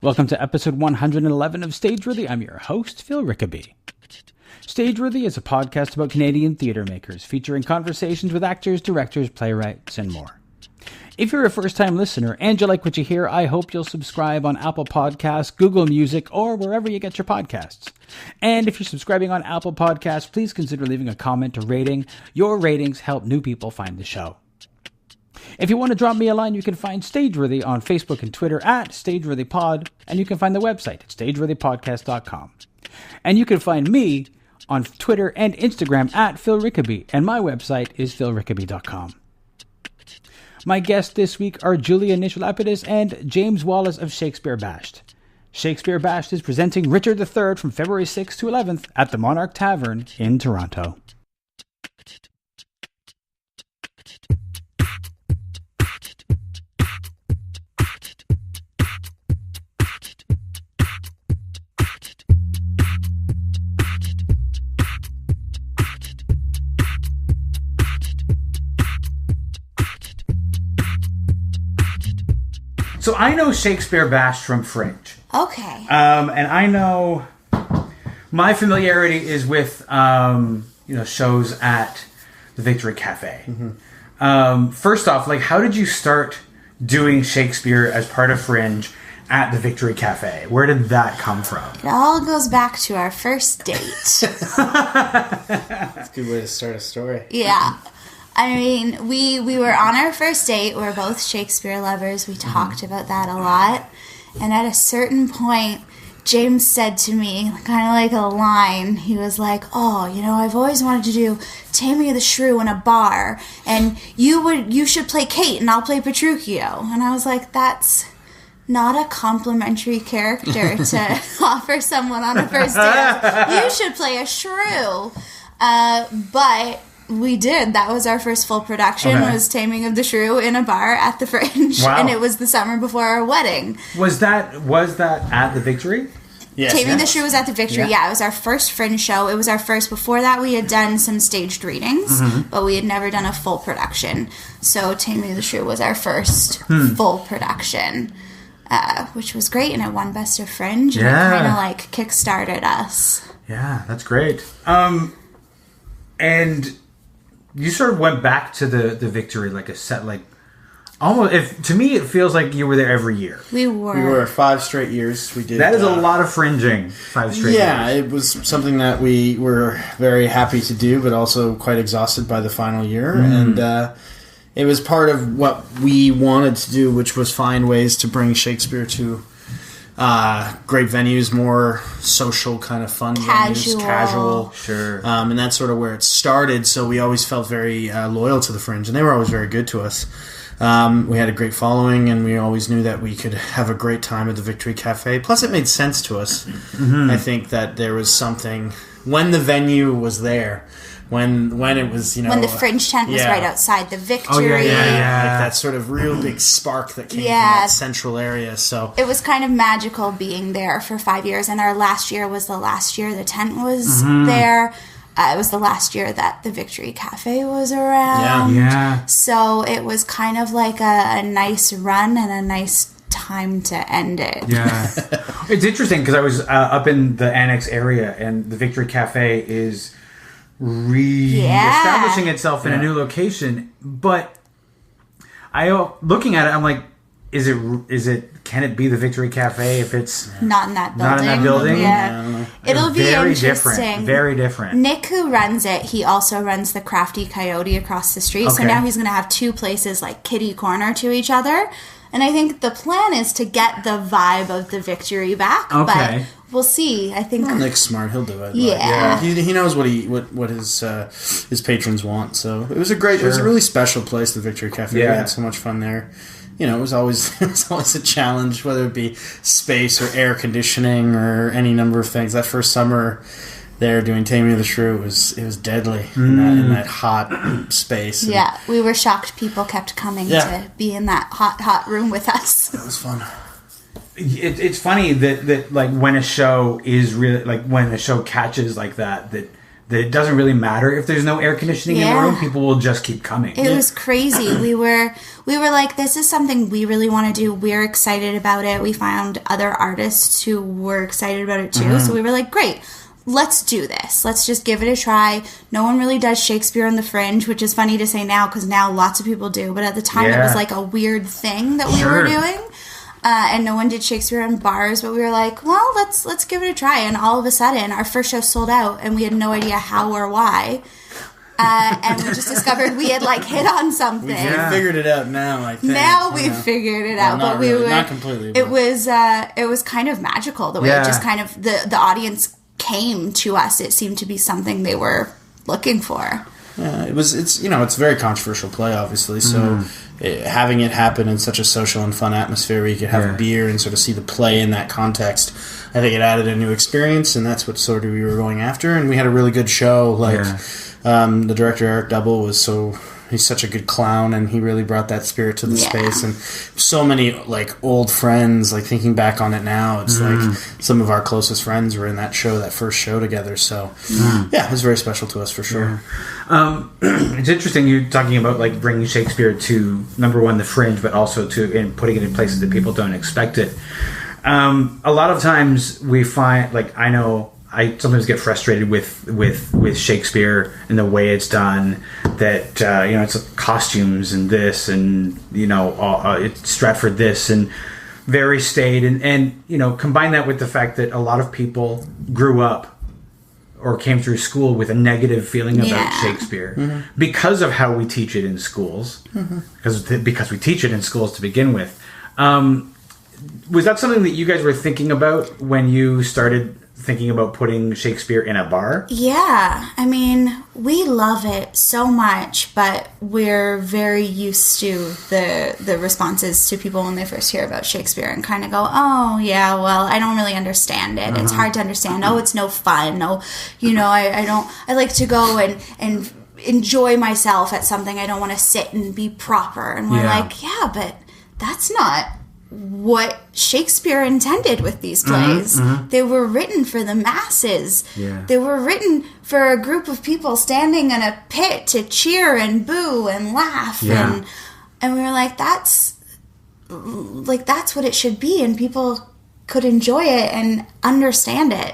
Welcome to episode 111 of Stageworthy. I'm your host, Phil Rickaby. Stageworthy is a podcast about Canadian theatre makers, featuring conversations with actors, directors, playwrights, and more. If you're a first-time listener and you like what you hear, I hope you'll subscribe on Apple Podcasts, Google Music, or wherever you get your podcasts. And if you're subscribing on Apple Podcasts, please consider leaving a comment or rating. Your ratings help new people find the show. If you want to drop me a line, you can find Stageworthy on Facebook and Twitter at StageworthyPod, and you can find the website at stageworthypodcast.com. And you can find me on Twitter and Instagram at Phil Rickaby, and my website is philrickaby.com. My guests this week are Julia NISH-LAPIDUS and James Wallis of Shakespeare BASH'd. Shakespeare BASH'd is presenting Richard III from February 6th to 11th at the Monarch Tavern in Toronto. So I know Shakespeare BASH'd from Fringe. Okay. And I know my familiarity is with, shows at the Victory Cafe. Mm-hmm. First off, how did you start doing Shakespeare as part of Fringe at the Victory Cafe? Where did that come from? It all goes back to our first date. That's a good way to start a story. Yeah. I mean, we were on our first date. We're both Shakespeare lovers. We talked about that a lot. And at a certain point, James said to me, kind of like a line, he was like, I've always wanted to do Taming of the Shrew in a bar. And you should play Kate and I'll play Petruchio. And I was like, that's not a complimentary character to offer someone on a first date. You should play a shrew. But we did. That was our first full production, was Taming of the Shrew in a bar at the Fringe. Wow. And it was the summer before our wedding. Was that at the Victory? Yes. Taming the Shrew was at the Victory, yeah. It was our first Fringe show. It was our first. Before that, we had done some staged readings, but we had never done a full production. So Taming the Shrew was our first full production, which was great, and it won Best of Fringe, and it kind of kickstarted us. Yeah, that's great. And you sort of went back to the Victory almost. To me, it feels like you were there every year. We were. We were 5 straight years. We did. That is a lot of fringing. 5 straight years. Yeah, it was something that we were very happy to do, but also quite exhausted by the final year. And it was part of what we wanted to do, which was find ways to bring Shakespeare to great venues, more social kind of fun venues, casual. Sure. And that's sort of where it started. So we always felt very loyal to the Fringe, and they were always very good to us. We had a great following, and we always knew that we could have a great time at the Victory Cafe. Plus, it made sense to us. I think that there was something when the venue was there. When it was, when the Fringe tent was right outside the Victory. Like that sort of real big spark that came from that central area. So it was kind of magical being there for 5 years, and our last year was the last year the tent was there. It was the last year that the Victory Cafe was around. Yeah. So it was kind of like a nice run and a nice time to end it. Yeah. It's interesting because I was up in the Annex area, and the Victory Cafe is establishing itself in a new location, but looking at it, I'm like, can it be the Victory Cafe if it's not in that building? Yeah. It'll be very interesting. Very different. Nick, who runs it, he also runs the Crafty Coyote across the street. Okay. So now he's going to have 2 places like kitty corner to each other. And I think the plan is to get the vibe of the Victory back. Okay. But we'll see. I think Nick's smart. He'll do it. Yeah. He knows what his patrons want. So it was it was a really special place, the Victory Cafe. Yeah. We had so much fun there. It was always a challenge, whether it be space or air conditioning or any number of things. That first summer there doing Taming of the Shrew, it was deadly in that hot space. Yeah, we were shocked people kept coming to be in that hot room with us. That was fun. It's funny that when a show is really when a show catches like that that it doesn't really matter if there's no air conditioning in the room. People will just keep coming. It was crazy. We were like, this is something we really want to do. We're excited about it. We found other artists who were excited about it too. So we were like, great, let's do this. Let's just give it a try. No one really does Shakespeare on the Fringe, which is funny to say now because now lots of people do. But at the time, it was like a weird thing that we were doing. And no one did Shakespeare in bars, but we were like, well, let's give it a try. And all of a sudden, our first show sold out, and we had no idea how or why. And we just discovered we had like hit on something. We figured it out now, I think. Now we've figured it out, but we were not completely. But. It was kind of magical the way it just kind of the audience came to us. It seemed to be something they were looking for. Yeah, it's a very controversial play, obviously. So having it happen in such a social and fun atmosphere where you could have a beer and sort of see the play in that context, I think it added a new experience, and that's what sort of we were going after. And we had a really good show. The director Eric Double he's such a good clown, and he really brought that spirit to the space. And so many like old friends, like thinking back on it now, it's like some of our closest friends were in that first show together. So it was very special to us for sure. It's interesting you talking about like bringing Shakespeare to number one, the Fringe, but also and putting it in places that people don't expect it. A lot of times we find, like, I know I sometimes get frustrated with Shakespeare and the way it's done. That it's costumes and this, and it's Stratford this and very staid, and combine that with the fact that a lot of people grew up or came through school with a negative feeling about Shakespeare because of how we teach it in schools, because we teach it in schools to begin with. Was that something that you guys were thinking about when you started thinking about putting Shakespeare in a bar? Yeah, I mean, we love it so much, but we're very used to the responses to people when they first hear about Shakespeare and kind of go, oh, yeah, well, I don't really understand it. It's hard to understand. Oh, it's no fun. Oh, I like to go and enjoy myself at something. I don't want to sit and be proper. And we're like, yeah, but that's not what Shakespeare intended with these plays. They were written for the masses. They were written for a group of people standing in a pit to cheer and boo and laugh, and we were like, that's what it should be, and people could enjoy it and understand it.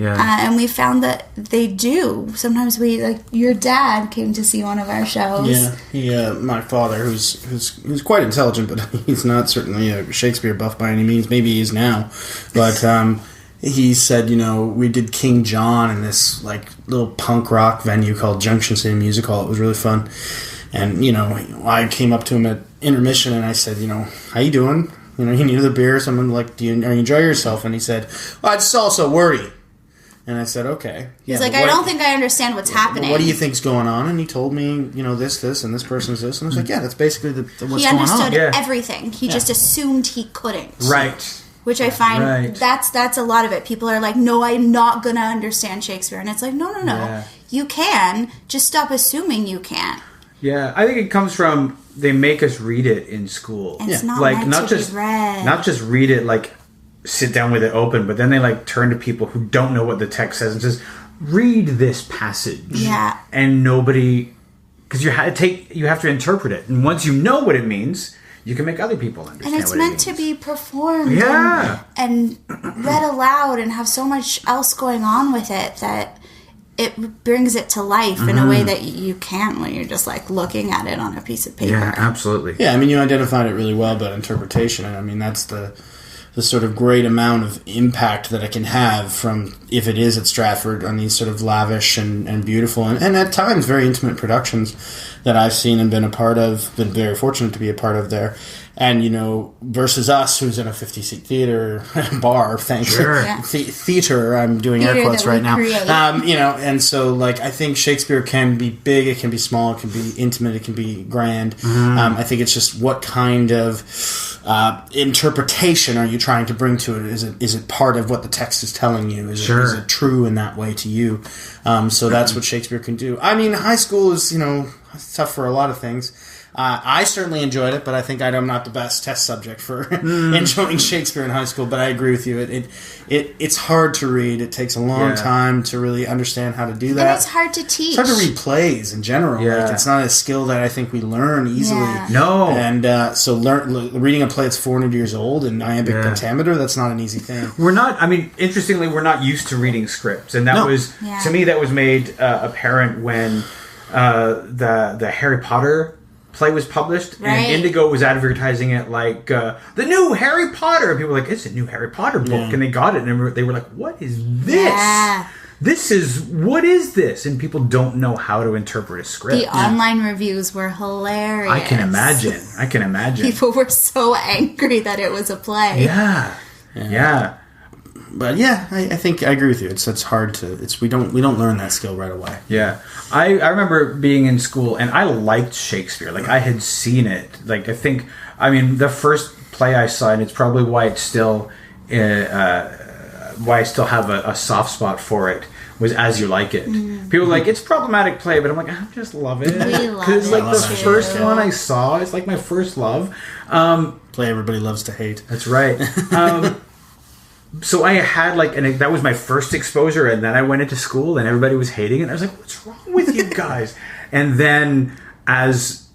And we found that they do. Sometimes your dad came to see one of our shows. My father, who's quite intelligent, but he's not certainly a Shakespeare buff by any means. Maybe he is now, but he said, we did King John in this like little punk rock venue called Junction City Music Hall. It was really fun, and I came up to him at intermission and I said, how you doing? He needed a beer. Someone like, are you enjoying yourself? And he said, well, I just also worry. And I said, okay. He's like, I don't think I understand what's happening. What do you think's going on? And he told me, this, and this person's this. And I was like, yeah, that's basically what's going on. He understood everything. He just assumed he couldn't. Right. Which I find that's a lot of it. People are like, no, I'm not going to understand Shakespeare. And it's like, no. Yeah. You can. Just stop assuming you can't. Yeah, I think it comes from they make us read it in school. And it's not meant to be read. Not just read it like sit down with it open, but then they like turn to people who don't know what the text says and says, read this passage. Yeah. And nobody, because you have to interpret it. And once you know what it means, you can make other people understand and it's meant to be performed and read aloud and have so much else going on with it that it brings it to life in a way that you can't when you're just like looking at it on a piece of paper. Yeah, absolutely. Yeah, I mean, you identified it really well about interpretation, and I mean, that's the sort of great amount of impact that it can have from, if it is at Stratford, on these sort of lavish and beautiful and at times very intimate productions that I've seen and been a part of, been very fortunate to be a part of there. And, versus us, who's in a 50-seat theater, bar, thanks. Sure. Theater, I'm doing air quotes right now. And so, like, I think Shakespeare can be big, it can be small, it can be intimate, it can be grand. I think it's just what kind of interpretation are you trying to bring to it? Is it part of what the text is telling you? Is it true in that way to you? So that's what Shakespeare can do. I mean, high school is, it's tough for a lot of things. I certainly enjoyed it, but I think I'm not the best test subject for enjoying Shakespeare in high school. But I agree with you. It's hard to read. It takes a long time to really understand how to do that. And it's hard to teach. It's hard to read plays in general. Yeah. Like, it's not a skill that I think we learn easily. Yeah. No. And so reading a play that's 400 years old in iambic pentameter, that's not an easy thing. Interestingly, we're not used to reading scripts. And that was, to me, that was made apparent when the Harry Potter play was published, and Indigo was advertising it like the new Harry Potter. And people were like, it's a new Harry Potter book, and they got it, and they were like, what is this? Yeah. What is this? And people don't know how to interpret a script. The online reviews were hilarious. I can imagine. People were so angry that it was a play. Yeah. But I think I agree with you. It's hard to. We don't learn that skill right away. Yeah, I remember being in school and I liked Shakespeare. Like, I had seen it. Like, the first play I saw, and it's probably why it's still why I still have a soft spot for it, was As You Like It. People are like, it's a problematic play, but I'm like, I just love it. We love Because it's like the too. first one I saw. It's like my first love. Play everybody loves to hate. That's right. So I had that was my first exposure, and then I went into school and everybody was hating it. And I was like, what's wrong with you guys? And then as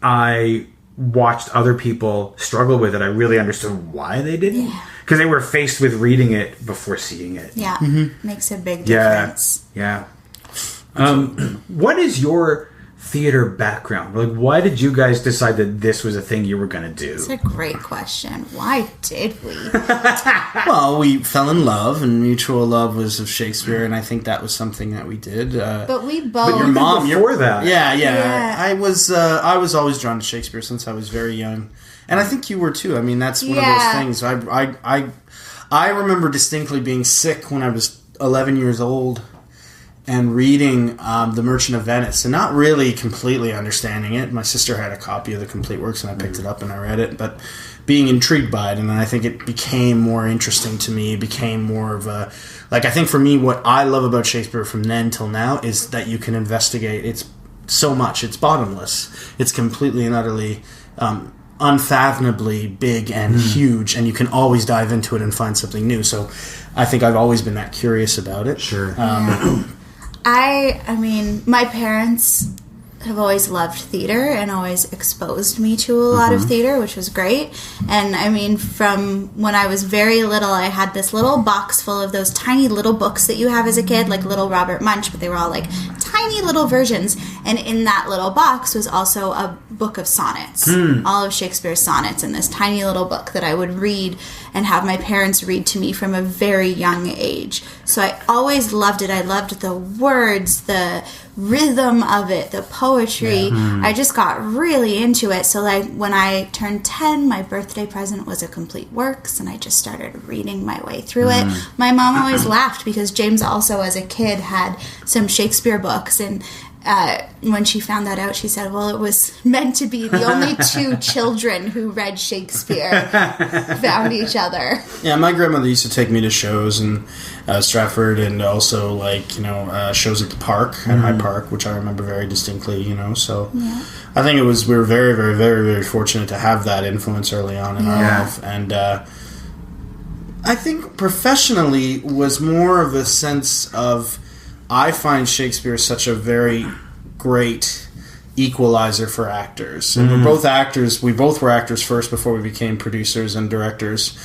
I watched other people struggle with it, I really understood why they didn't. Because they were faced with reading it before seeing it. Yeah, makes a big difference. Yeah. What is your theater background? Like, why did you guys decide that this was a thing you were going to do? It's a great question. Why did we? Well, we fell in love, and mutual love was of Shakespeare, and I think that was something that we did. But we both. But your mom, before that, yeah. I was always drawn to Shakespeare since I was very young, and I think you were too. I mean, that's one of those things. I remember distinctly being sick when I was 11 years old. And reading The Merchant of Venice, and not really completely understanding it. My sister had a copy of the complete works, and I picked it up and I read it, but being intrigued by it, and then I think it became more interesting to me. It became more of a... Like, I think for me, what I love about Shakespeare from then till now is that you can investigate. It's so much. It's bottomless. It's completely and utterly... unfathomably big and huge, and you can always dive into it and find something new. So I think I've always been that curious about it. Sure. I mean, my parents have always loved theater and always exposed me to a lot of theater, which was great. And I mean, from when I was very little, I had this little box full of those tiny little books that you have as a kid, like Little Robert Munch, but they were all like tiny little versions. And in that little box was also a book of sonnets, all of Shakespeare's sonnets, in this tiny little book that I would read and have my parents read to me from a very young age. So I always loved it. I loved the words, the rhythm of it, the poetry. I just got really into it. So like when I turned 10, my birthday present was a complete works, and I just started reading my way through it. My mom always laughed because James also as a kid had some Shakespeare books, and when she found that out, she said, well, it was meant to be the only two children who read Shakespeare found each other. Yeah, my grandmother used to take me to shows in Stratford, and also shows at the park, at Hyde Park, which I remember very distinctly, so I think we were very, very, very, very fortunate to have that influence early on in our life. And I think professionally was more of a sense of, I find Shakespeare such a very great equalizer for actors. And we're both actors. We both were actors first before we became producers and directors.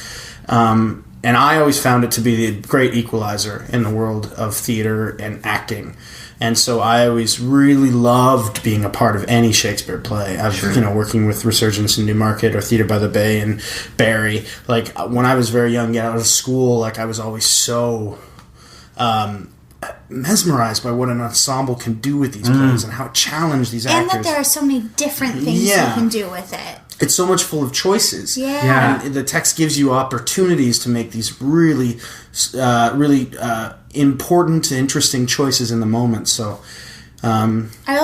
And I always found it to be the great equalizer in the world of theater and acting. And so I always really loved being a part of any Shakespeare play. Working with Resurgence in Newmarket or Theatre by the Bay and Barry. Like, when I was very young, out of school, like, I was always so... mesmerized by what an ensemble can do with these plays and how it challenged these actors. And that there are so many different things you can do with it. It's so much full of choices. Yeah. And the text gives you opportunities to make these really, really important and interesting choices in the moment. So, I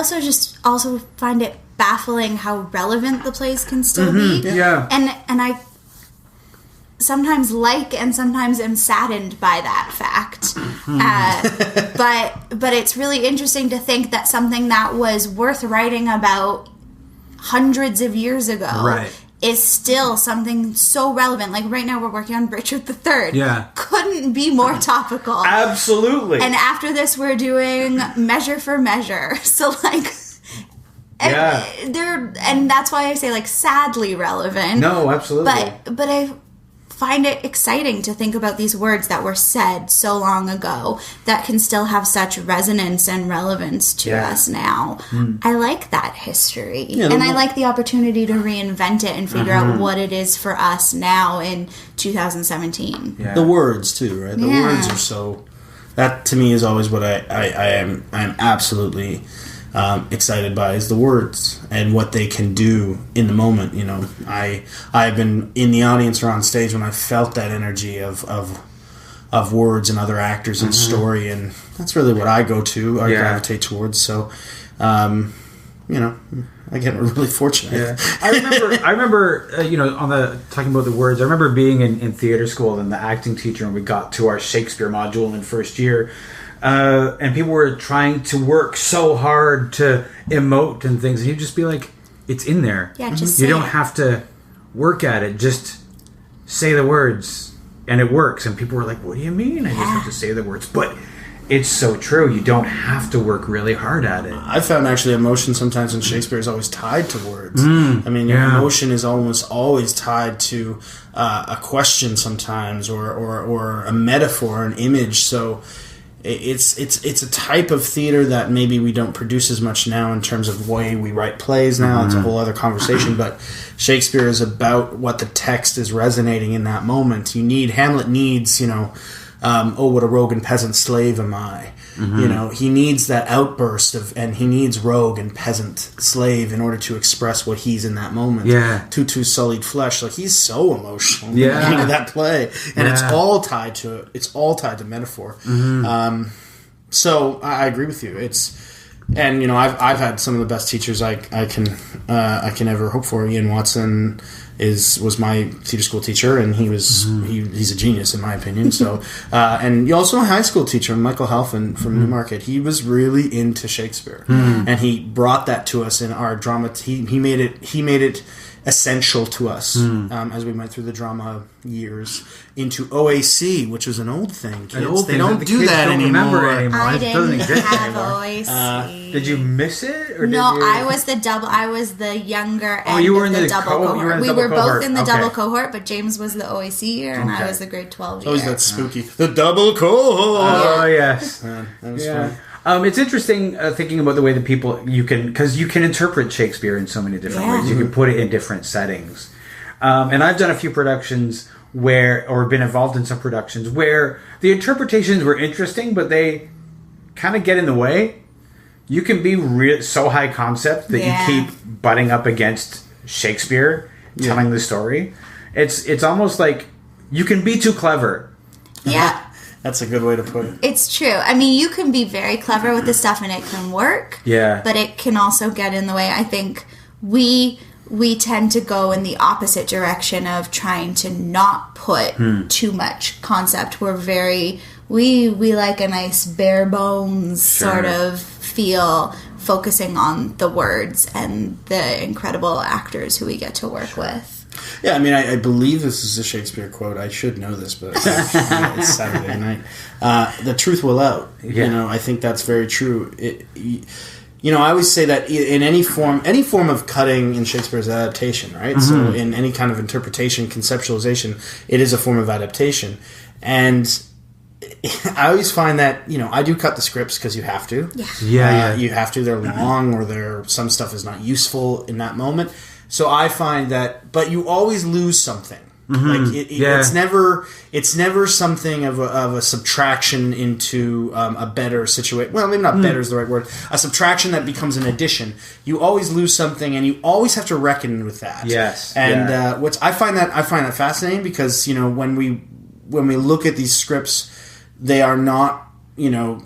also find it baffling how relevant the plays can still be. Yeah. And I sometimes and sometimes am saddened by that fact. But it's really interesting to think that something that was worth writing about hundreds of years ago. Right. Is still something so relevant. Like right now we're working on Richard III. Yeah. Couldn't be more topical. Absolutely. And after this we're doing Measure for Measure. So like and that's why I say like sadly relevant. No, absolutely. But I find it exciting to think about these words that were said so long ago that can still have such resonance and relevance to us now. I like that history. And I like the opportunity to reinvent it and figure out what it is for us now in 2017. Yeah. The words too, right? The words are so... That to me is always what I'm absolutely... excited by is the words and what they can do in the moment. You know, I've been in the audience or on stage when I felt that energy of words and other actors and story, and that's really what I go to. I gravitate towards. So, you know, I get really fortunate. Yeah. I remember, you know, talking about the words. I remember being in theater school and the acting teacher, and we got to our Shakespeare module in first year. And people were trying to work so hard to emote and things, and you'd just be like, it's in there. Yeah, just you don't have to work at it. Just say the words, and it works. And people were like, what do you mean? I just have to say the words. But it's so true. You don't have to work really hard at it. I found actually emotion sometimes in Shakespeare is always tied to words. I mean, emotion is almost always tied to a question sometimes, or a metaphor, an image. So it's a type of theater that maybe we don't produce as much now in terms of the way we write plays now. It's a whole other conversation, but Shakespeare is about what the text is resonating in that moment. Hamlet needs, you know, oh, what a rogue and peasant slave am I. You know, he needs that outburst and he needs rogue and peasant slave in order to express what he's in that moment. Yeah. Tutu sullied flesh. Like, he's so emotional in the beginning of that play. And it's all tied to metaphor. So I agree with you. And you know, I've had some of the best teachers I can ever hope for. Ian Watson was my theater school teacher, and he's a genius in my opinion. So and you also a high school teacher, Michael Halfin from Newmarket. He was really into Shakespeare, and he brought that to us in our drama. He made it essential to us as we went through the drama years into OAC, which was an old thing. Kids, they don't do that anymore. I It doesn't didn't exist have anymore. OAC. Did you miss it? Or No, did you... I was the younger end you were of in the the double cohort. We were both in the Okay. double cohort, but James was the OAC year, and I was the grade 12 year. Always that spooky. The double cohort. Oh, yes. Man, that was fun. It's interesting thinking about the way that because you can interpret Shakespeare in so many different ways. You can put it in different settings. And I've done a few productions or been involved in some productions where the interpretations were interesting, but they kind of get in the way. You can be so high concept that you keep butting up against Shakespeare telling the story. It's almost like you can be too clever. Yeah. That's a good way to put it. It's true. I mean, you can be very clever with this stuff and it can work. Yeah. But it can also get in the way. I think we tend to go in the opposite direction of trying to not put too much concept. We're we like a nice bare bones sort of feel, focusing on the words and the incredible actors who we get to work with. Yeah, I mean, I believe this is a Shakespeare quote. I should know this, but it's Saturday night. The truth will out. Yeah. You know, I think that's very true. You know, I always say that in any form of cutting in Shakespeare's adaptation, right? So in any kind of interpretation, conceptualization, it is a form of adaptation. And I always find that, you know, I do cut the scripts because you have to. Yeah. You have to. They're long, or some stuff is not useful in that moment. So I find that, but you always lose something. Like it's never something of a subtraction into a better situation. Well, maybe not better is the right word. A subtraction that becomes an addition. You always lose something, and you always have to reckon with that. Yes. And I find that fascinating because, you know, when we look at these scripts, they are not, you know,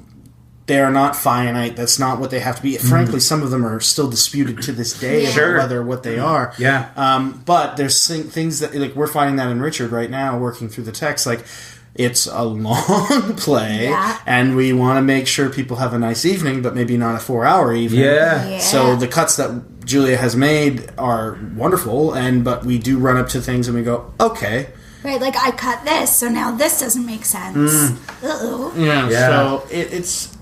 they are not finite. That's not what they have to be. Frankly, some of them are still disputed to this day about whether what they are. Yeah. But there's things that, like, we're finding that in Richard right now, working through the text. Like, it's a long play, and we want to make sure people have a nice evening, but maybe not a 4-hour evening. Yeah. So the cuts that Julia has made are wonderful, but we do run up to things and we go, okay. Right, like, I cut this, so now this doesn't make sense. Uh-oh. Yeah, so it's...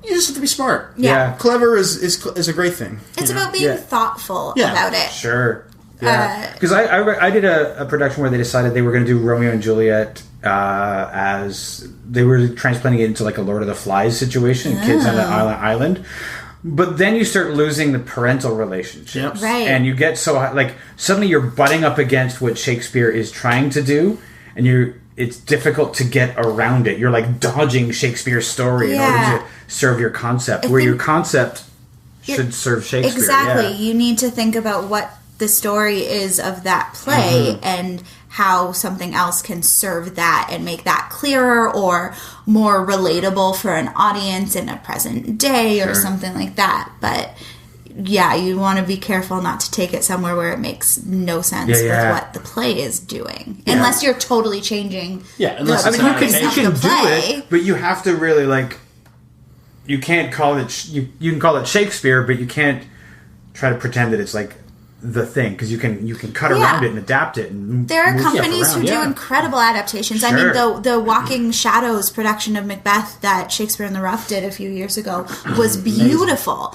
You just have to be smart. Yeah. Clever is a great thing. It's about being thoughtful about it. Sure. Yeah. Because I did a production where they decided they were going to do Romeo and Juliet as... They were transplanting it into like a Lord of the Flies situation, kids on an island. But then you start losing the parental relationships. Right. And you get so... Like, suddenly you're butting up against what Shakespeare is trying to do, and it's difficult to get around it. You're like dodging Shakespeare's story in order to serve your concept, where your concept should serve Shakespeare. Exactly. Yeah. You need to think about what the story is of that play and how something else can serve that and make that clearer or more relatable for an audience in a present day or something like that. But yeah, you want to be careful not to take it somewhere where it makes no sense with what the play is doing. Yeah. Unless you're totally changing unless you can do it, but you have to really, like, you can't call it, you can call it Shakespeare, but you can't try to pretend that it's like the thing, because you can cut around it and adapt it. And there are companies who do incredible adaptations. Sure. I mean, the Walking Shadows production of Macbeth that Shakespeare in the Rough did a few years ago was beautiful.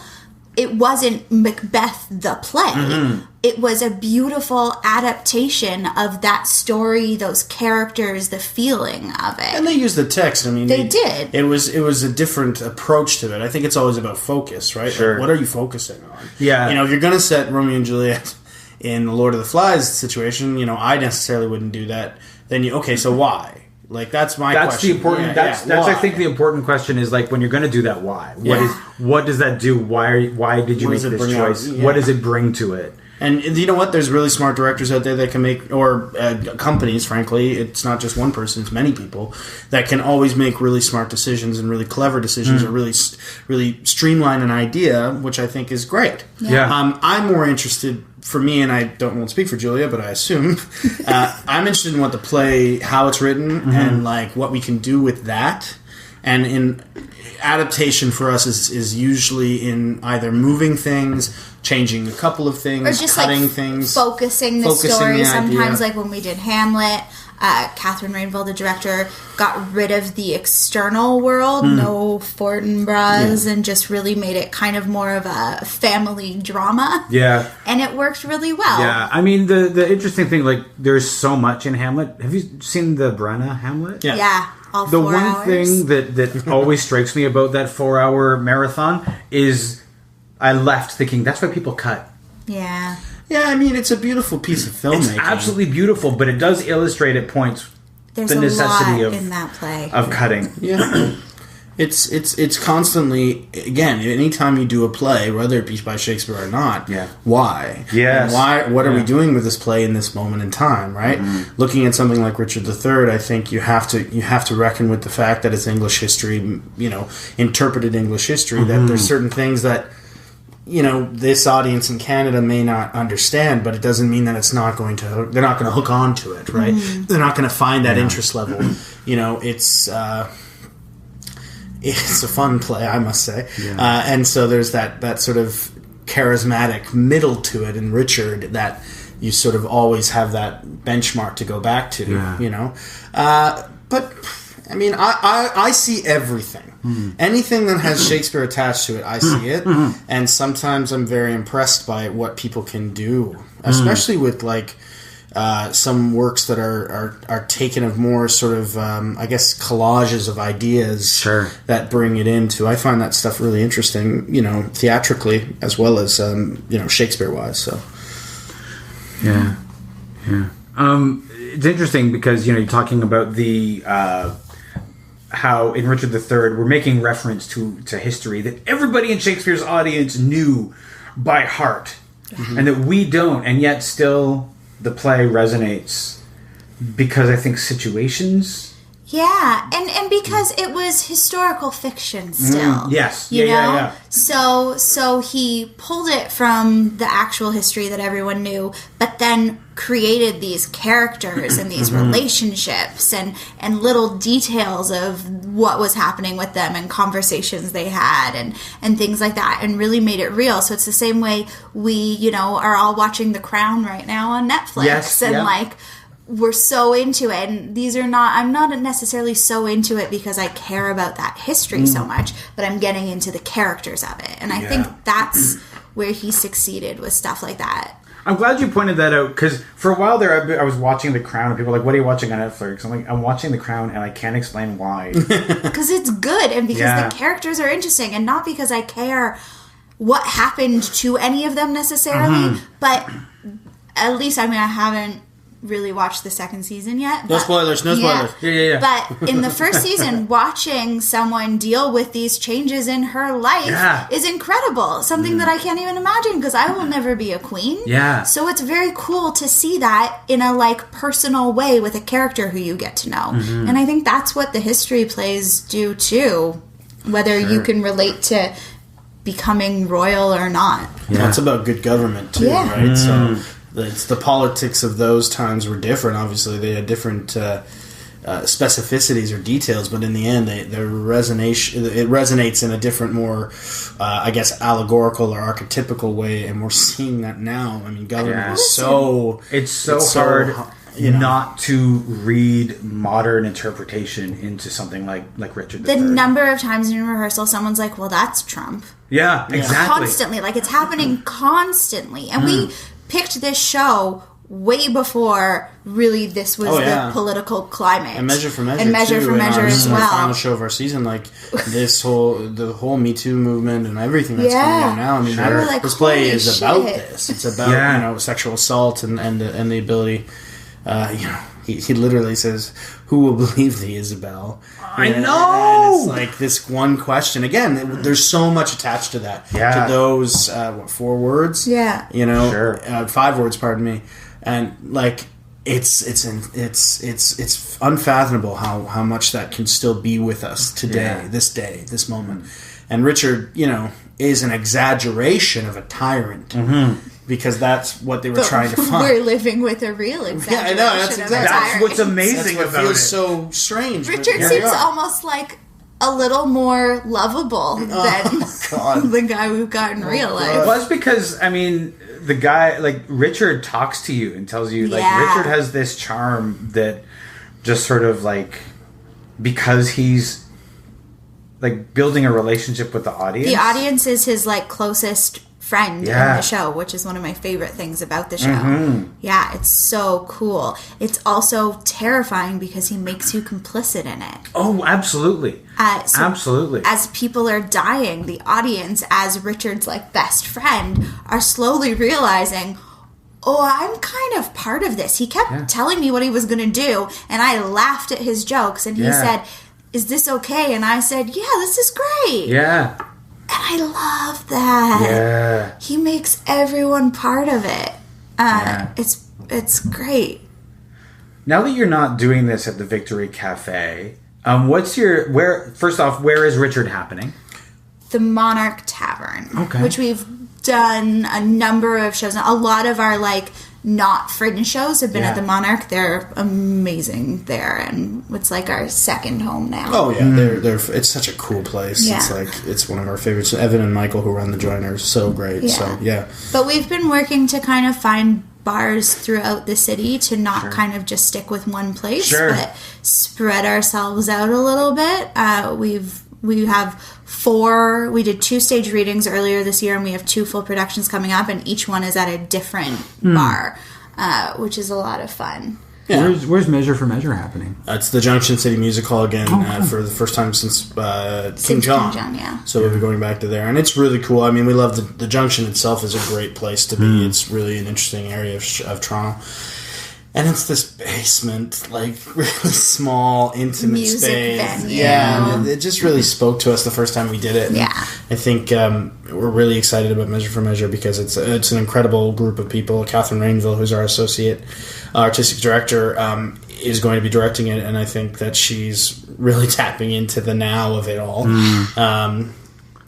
It wasn't Macbeth the play. It was a beautiful adaptation of that story, those characters, the feeling of it. And they used the text. I mean, they did. It was a different approach to it. I think it's always about focus, right? Sure. Like, what are you focusing on? Yeah. If you're going to set Romeo and Juliet in the Lord of the Flies situation, I necessarily wouldn't do that. Then so why? Like, that's my question. The important. That's I think the important question is, like, when you're going to do that, why? What does that do? Why did you make this choice? What does it bring to it? And you know what? There's really smart directors out there that can make, or companies, frankly. It's not just one person; it's many people that can always make really smart decisions and really clever decisions, or really streamline an idea, which I think is great. Yeah. I'm more interested. For me, and I won't speak for Julia, but I assume I'm interested in what the play, how it's written, and like what we can do with that. And in adaptation for us is usually in either moving things, changing a couple of things, or just cutting like things, focusing the story. The Sometimes, idea. like when we did Hamlet, Catherine Rainville, the director, got rid of the external world, no Fortinbras, and just really made it kind of more of a family drama. Yeah. And it worked really well. Yeah. I mean, the interesting thing, like, there's so much in Hamlet. Have you seen the Brenna Hamlet? Yeah. Yeah. All the 4 one hours. thing that always strikes me about that 4-hour marathon is I left thinking, that's why people cut. Yeah. Yeah, I mean, it's a beautiful piece of filmmaking. It's absolutely beautiful, but it does illustrate at points There's the necessity a lot in that play. of cutting. Yeah. It's constantly, again, anytime you do a play, whether it be by Shakespeare or not, why? Yes. And what are we doing with this play in this moment in time, right? Looking at something like Richard III, I think you have to reckon with the fact that it's English history, interpreted English history, that there's certain things that this audience in Canada may not understand, but it doesn't mean that they're not going to hook on to it, right? They're not going to find that interest level. It's a fun play, I must say. Yeah. And so there's that sort of charismatic middle to it in Richard that you sort of always have that benchmark to go back to, But, I mean, I see everything. Anything that has Shakespeare attached to it, I see it. And sometimes I'm very impressed by what people can do, especially with, like, some works that are taken of more sort of, I guess, collages of ideas that bring it into. I find that stuff really interesting, theatrically as well as, Shakespeare-wise. So, yeah. It's interesting because you're talking about the how in Richard III we're making reference to history that everybody in Shakespeare's audience knew by heart, and that we don't, and yet still. The play resonates because I think situations Yeah, and because it was historical fiction still. Yes. You know? Yeah. So he pulled it from the actual history that everyone knew, but then created these characters and these relationships and little details of what was happening with them and conversations they had and things like that, and really made it real. So it's the same way we, are all watching The Crown right now on Netflix. Yes, and yeah. We're so into it, and I'm not necessarily so into it because I care about that history so much, but I'm getting into the characters of it. And I think that's where he succeeded with stuff like that. I'm glad you pointed that out, because for a while there, I was watching The Crown, and people were like, what are you watching on Netflix? I'm like, I'm watching The Crown, and I can't explain why. Because it's good, and because the characters are interesting, and not because I care what happened to any of them necessarily, but at least, I haven't really watched the second season yet. No spoilers. Yeah. But in the first season, watching someone deal with these changes in her life is incredible. Something that I can't even imagine, because I will never be a queen. Yeah. So it's very cool to see that in a personal way with a character who you get to know. And I think that's what the history plays do too, whether you can relate to becoming royal or not. Yeah. It's about good government too, right? So it's the politics of those times were different. Obviously, they had different specificities or details, but in the end, it resonates in a different, more, allegorical or archetypical way, and we're seeing that now. Government is so... It's so hard not to read modern interpretation into something like Richard III. The number of times in rehearsal, someone's like, well, that's Trump. Yeah, exactly. Constantly. It's happening constantly. And we picked this show way before really this was the political climate. And Measure for Measure, and Measure too, for Measure as well. Our final show of our season, the whole Me Too movement and everything that's coming out now. This play is about this. It's about sexual assault and the ability. He literally says, "Who will believe thee, Isabel?" I know. And it's this one question. Again, there's so much attached to that. Yeah. To those 4 words. Yeah. 5 words. Pardon me. And it's unfathomable how much that can still be with us today, this moment. And Richard, is an exaggeration of a tyrant. Because that's what they were trying to find. We're living with a real exaggeration. Yeah, I know. That's exactly. That's what's amazing about it. It feels so strange. Richard seems almost like a little more lovable than the guy we've got in real life. Well, it's because, the guy, Richard talks to you and tells you, Richard has this charm that just sort of, because he's, building a relationship with the audience. The audience is his, closest friend in the show, which is one of my favorite things about the show. Yeah, it's so cool. It's also terrifying because he makes you complicit in it. Oh, absolutely. Absolutely. As people are dying, the audience, as Richard's best friend, are slowly realizing, oh, I'm kind of part of this. He kept telling me what he was going to do, and I laughed at his jokes, and he said, is this okay? And I said, yeah, this is great. Yeah. And I love that. Yeah. He makes everyone part of it. It's great. Now that you're not doing this at the Victory Cafe, where is Richard happening? The Monarch Tavern. Okay. Which we've done a number of shows. A lot of our not fringe shows have been at the Monarch. They're amazing there, and it's our second home now. Oh yeah, they're it's such a cool place. Yeah. It's one of our favorites. Evan and Michael, who run the Joiner, are so great. Yeah. So But we've been working to kind of find bars throughout the city to not kind of just stick with one place, but spread ourselves out a little bit. We have 4. We did 2 stage readings earlier this year, and we have 2 full productions coming up, and each one is at a different bar, which is a lot of fun. Yeah. Where's Measure for Measure happening? It's the Junction City Music Hall again for the first time since King John. So we'll be going back to there, and it's really cool. We love the Junction itself is a great place to be. It's really an interesting area of Toronto. And it's this basement, like, really small, intimate Music space. venue. Yeah, and it just really spoke to us the first time we did it. And Yeah. I think we're really excited about Measure for Measure because it's an incredible group of people. Catherine Rainville, who's our associate artistic director, is going to be directing it, and I think that she's really tapping into the now of it all.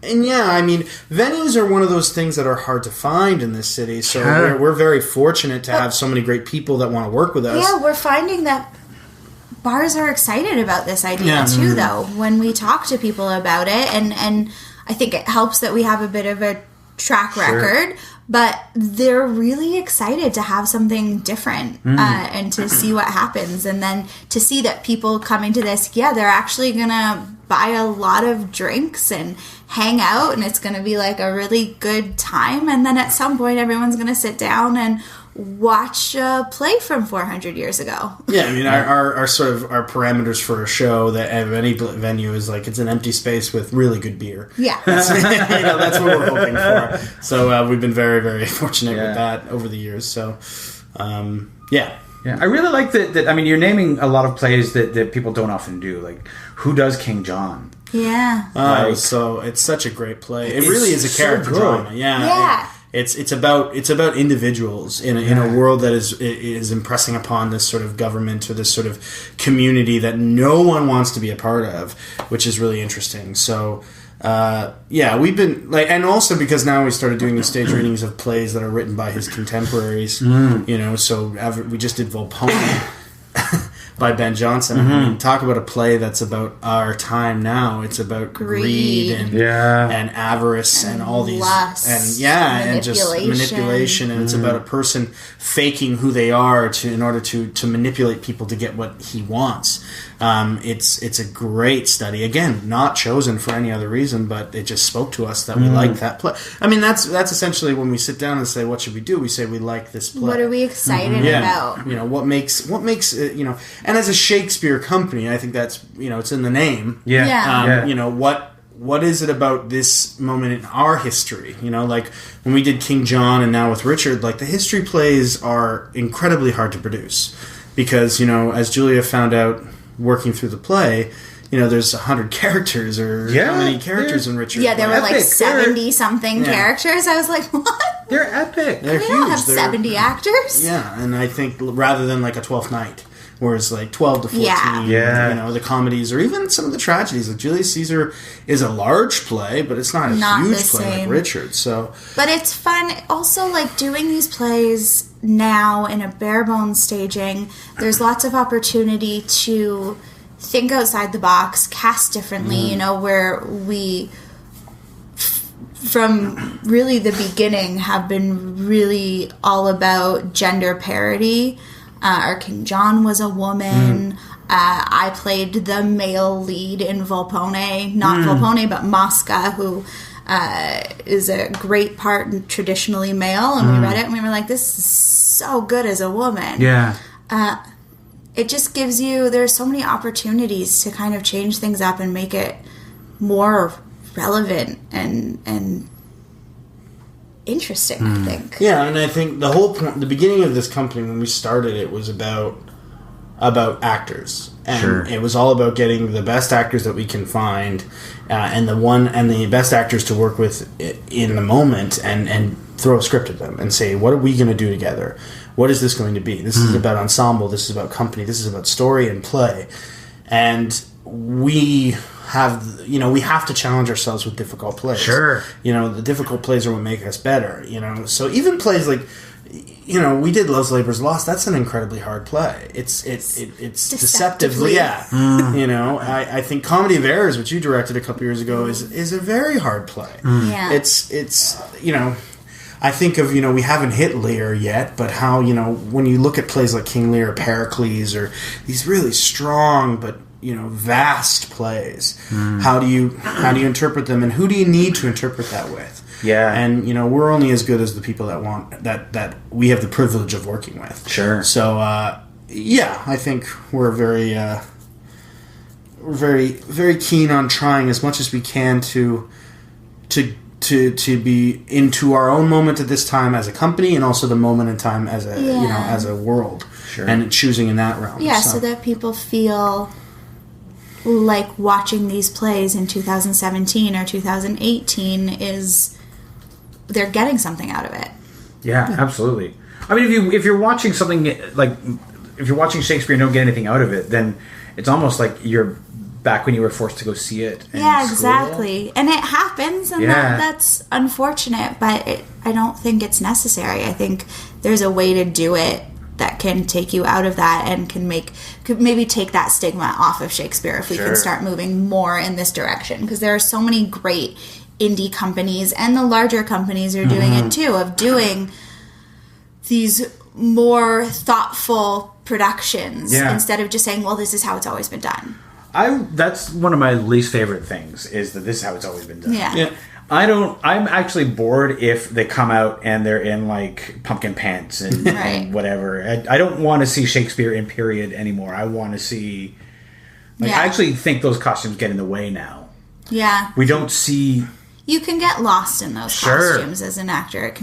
And yeah, I mean, venues are one of those things that are hard to find in this city. So we're very fortunate to have so many great people that want to work with us. Yeah, we're finding that bars are excited about this idea too, though, when we talk to people about it. And I think it helps that we have a bit of a track record, but they're really excited to have something different and to see what happens. And then to see that people coming to this, they're actually going to buy a lot of drinks and hang out, and it's going to be like a really good time. And then at some point, everyone's going to sit down and watch a play from 400 years ago. Yeah, I mean, our sort of our parameters for a show that at any venue is like it's an empty space with really good beer. Yeah, that's what we're hoping for. So we've been very, very fortunate with that over the years. So yeah, I really like that. I mean, you're naming a lot of plays that people don't often do. Like, who does King John? Yeah. So it's such a great play. It really is a character drama. Yeah. It's about individuals in a world that is impressing upon this sort of government or this sort of community that no one wants to be a part of, which is really interesting. So we've been like, and also because now we started doing the stage readings of plays that are written by his contemporaries. So we just did Volpone by Ben Jonson. I mean, talk about a play that's about our time now. It's about greed and avarice and all these lust, and just manipulation. And it's about a person faking who they are in order to manipulate people to get what he wants. It's a great study. Again, not chosen for any other reason, but it just spoke to us that we liked that play. I mean, that's essentially when we sit down and say, what should we do? We say we like this play. What are we excited about? What makes it, and as a Shakespeare company, I think that's, it's in the name. What is it about this moment in our history? Like when we did King John and now with Richard, like the history plays are incredibly hard to produce because, as Julia found out working through the play, there's 100 characters or how many characters in Richard? Yeah, there were like 70-something characters. I was like, what? They're epic. They're we huge. don't have 70 actors. Yeah, and I think rather than like a Twelfth Night, where it's like 12 to 14, the comedies or even some of the tragedies. Like Julius Caesar is a large play, but it's not a huge play like Richard. So, but it's fun. Also, like doing these plays now in a bare bones staging, there's lots of opportunity to think outside the box, cast differently, where we from really the beginning have been really all about gender parity. Our King John was a woman. I played the male lead in Volpone, not Volpone, but Mosca, who is a great part and traditionally male. And we read it and we were like, this is so good as a woman. Yeah. It just gives you, there's so many opportunities to kind of change things up and make it more relevant and interesting, I think. Yeah, and I think the whole point, the beginning of this company, when we started it, was about actors. And it was all about getting the best actors that we can find and the best actors to work with in the moment and throw a script at them and say, what are we going to do together? What is this going to be? This is about ensemble. This is about company. This is about story and play. And we have to challenge ourselves with difficult plays. Sure. The difficult plays are what make us better. So even plays like, we did Love's Labour's Lost. That's an incredibly hard play. It's deceptively, I think Comedy of Errors, which you directed a couple years ago, is a very hard play. Yeah. It's I think of, we haven't hit Lear yet, but how, when you look at plays like King Lear or Pericles or these really strong but, vast plays, how do you interpret them and who do you need to interpret that with? Yeah. And, we're only as good as the people that we have the privilege of working with. Sure. So, I think we're very, very, very keen on trying as much as we can to to be into our own moment at this time as a company, and also the moment in time as a as a world, and choosing in that realm. Yeah, so that people feel like watching these plays in 2017 or 2018 is they're getting something out of it. Yeah, absolutely. I mean, if you're watching something like if you're watching Shakespeare and don't get anything out of it, then it's almost like you're back when you were forced to go see it. Yeah, exactly. And it happens, and that's unfortunate, but I don't think it's necessary. I think there's a way to do it that can take you out of that and could maybe take that stigma off of Shakespeare if we can start moving more in this direction. Because there are so many great indie companies, and the larger companies are doing it too, of doing these more thoughtful productions instead of just saying, well, this is how it's always been done. That's one of my least favorite things, is that this is how it's always been done. Yeah. I'm actually bored if they come out and they're in like pumpkin pants and, and whatever. I don't want to see Shakespeare in period anymore. I want to see I actually think those costumes get in the way now. Yeah. We don't see. You can get lost in those costumes as an actor.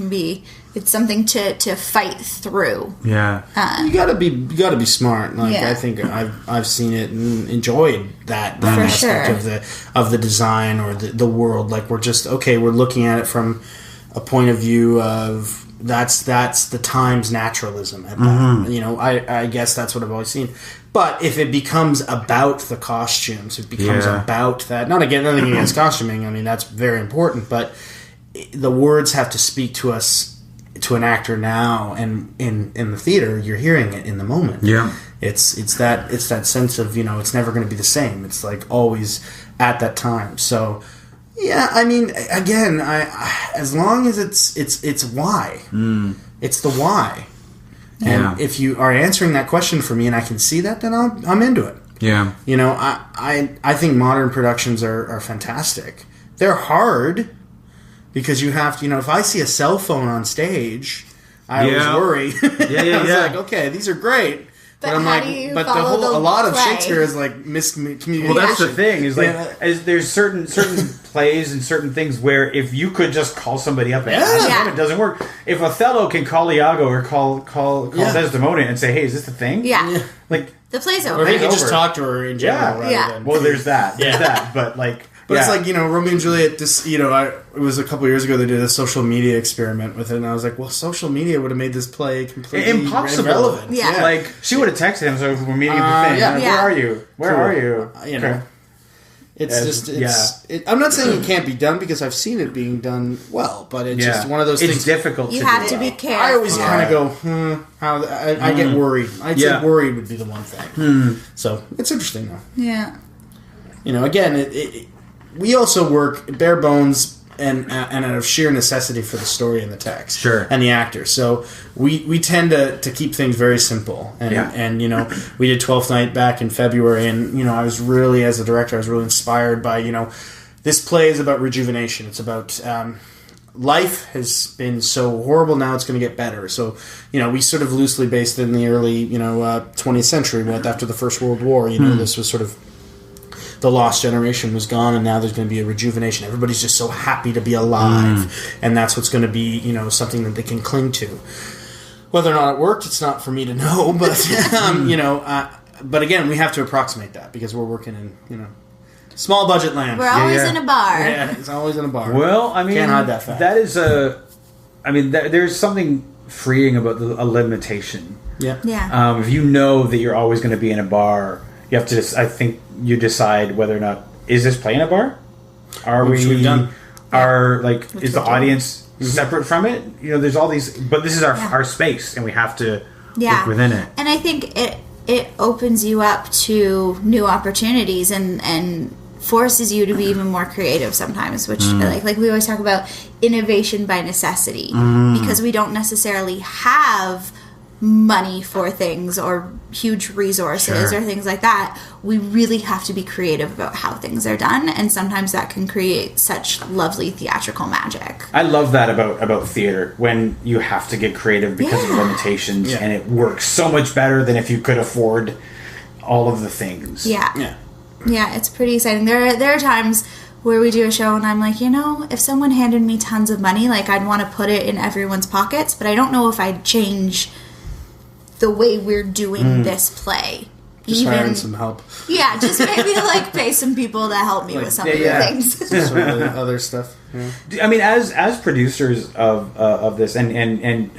It's something to fight through. Yeah, you gotta be smart. Like I think I've seen it and enjoyed that aspect of the design or the world. Like we're looking at it from a point of view of that's the times naturalism. At that. I guess that's what I've always seen. But if it becomes about the costumes, it becomes about that. Nothing against costuming. I mean, that's very important. But the words have to speak to us, to an actor now, and in the theater, you're hearing it in the moment. Yeah, it's that sense of it's never going to be the same. It's like always at that time. So yeah, I mean, again, as long as it's why, it's the why. And if you are answering that question for me and I can see that, then I'm into it. Yeah. I think modern productions are fantastic. They're hard because you have to, if I see a cell phone on stage, I always worry. I was like, okay, these are great. But I'm like, a lot of Shakespeare is like miscommunication. Well, that's the thing. Is like, there's certain plays and certain things where if you could just call somebody up and ask them, it doesn't work. If Othello can call Iago or call Desdemona and say, "Hey, is this the thing?" Yeah, like the play's over. Or he can just talk to her in general. Well, there's that. There's that. But like. But it's like, Romeo and Juliet, it was a couple years ago they did a social media experiment with it, and I was like, well, social media would have made this play completely irrelevant. Yeah. Like, she would have texted him, so we're meeting at the thing. Where are you? Where are you? I'm not saying it can't be done, because I've seen it being done well, but it's just one of those things. It's difficult you have to be careful. I always kind of go, I get worried. I'd say worried would be the one thing. So, it's interesting, though. Yeah. Again, we also work bare bones and out of sheer necessity for the story and the text, and the actor. So we tend to keep things very simple. And we did Twelfth Night back in February, and I was really, as a director, I was really inspired by this play is about rejuvenation. It's about life has been so horrible, now it's going to get better. So we sort of loosely based it in the early 20th century, after the First World War. This was sort of. The lost generation was gone, and now there's going to be a rejuvenation. Everybody's just so happy to be alive, and that's what's going to be, something that they can cling to. Whether or not it worked, it's not for me to know, but but again, we have to approximate that because we're working in small budget land. We're always in a bar. Yeah, it's always in a bar. Well, I mean, can't hide that fact. That is there's something freeing about a limitation. Yeah. If you know that you're always going to be in a bar. You have to I think you decide whether or not, is this play in a bar? Is the audience separate from it? There's all these, but this is our space, and we have to work within it. And I think it opens you up to new opportunities and forces you to be even more creative sometimes, which like we always talk about innovation by necessity, because we don't necessarily have money for things or huge resources or things like that. We really have to be creative about how things are done, and sometimes that can create such lovely theatrical magic. I love that about theater, when you have to get creative because of limitations, and it works so much better than if you could afford all of the things. Yeah, it's pretty exciting. There are times where we do a show and I'm like, if someone handed me tons of money, like, I'd want to put it in everyone's pockets, but I don't know if I'd change the way we're doing this play. Just hiring some help. Yeah, just maybe like pay some people to help me with some of the things. Some of the other stuff. Yeah. I mean, as producers of this, and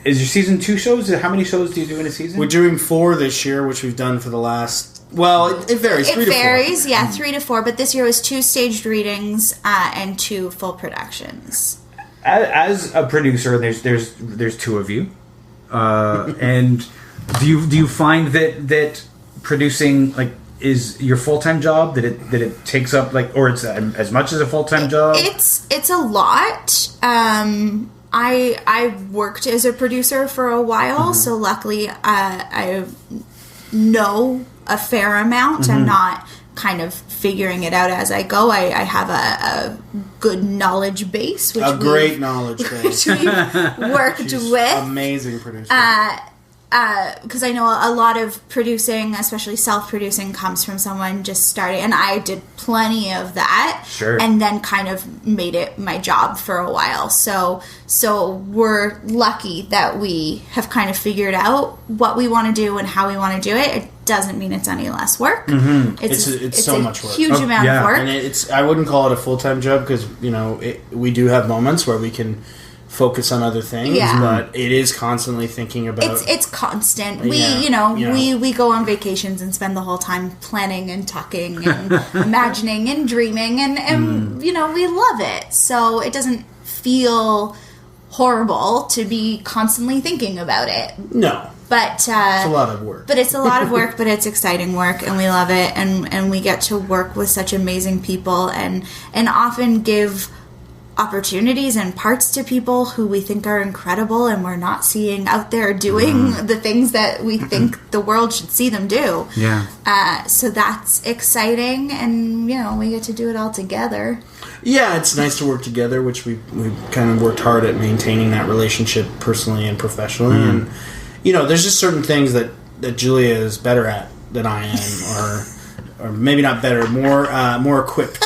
is your season 2 shows? How many shows do you do in a season? We're doing 4 this year, which we've done for the last. Well, it varies. It 3 to 4. varies, yeah, 3 to 4. But this year was 2 staged readings and 2 full productions. As a producer, there's 2 of you, and do you find that producing is your full-time job, that it takes up or it's as much as a full-time job? It's a lot. I worked as a producer for a while, so luckily I know a fair amount. I'm not kind of figuring it out as I go. I have a good knowledge base, great knowledge base, which we've worked with. Amazing producer. Because I know a lot of producing, especially self-producing, comes from someone just starting, and I did plenty of that, and then kind of made it my job for a while. So we're lucky that we have kind of figured out what we want to do and how we want to do it. It doesn't mean it's any less work. It's so much work, huge amount of work, and I wouldn't call it a full-time job because we do have moments where we can focus on other things, but it is constantly thinking about. It's constant. We go on vacations and spend the whole time planning and talking and imagining and dreaming, and we love it. So it doesn't feel horrible to be constantly thinking about it. No. But it's a lot of work. But it's a lot of work, but it's exciting work, and we love it, and we get to work with such amazing people, and often give opportunities and parts to people who we think are incredible and we're not seeing out there doing the things that we think the world should see them do. Yeah. So that's exciting, and we get to do it all together. Yeah, it's nice to work together, which we kind of worked hard at maintaining that relationship personally and professionally. And there's just certain things that Julia is better at than I am, or maybe not better, more equipped,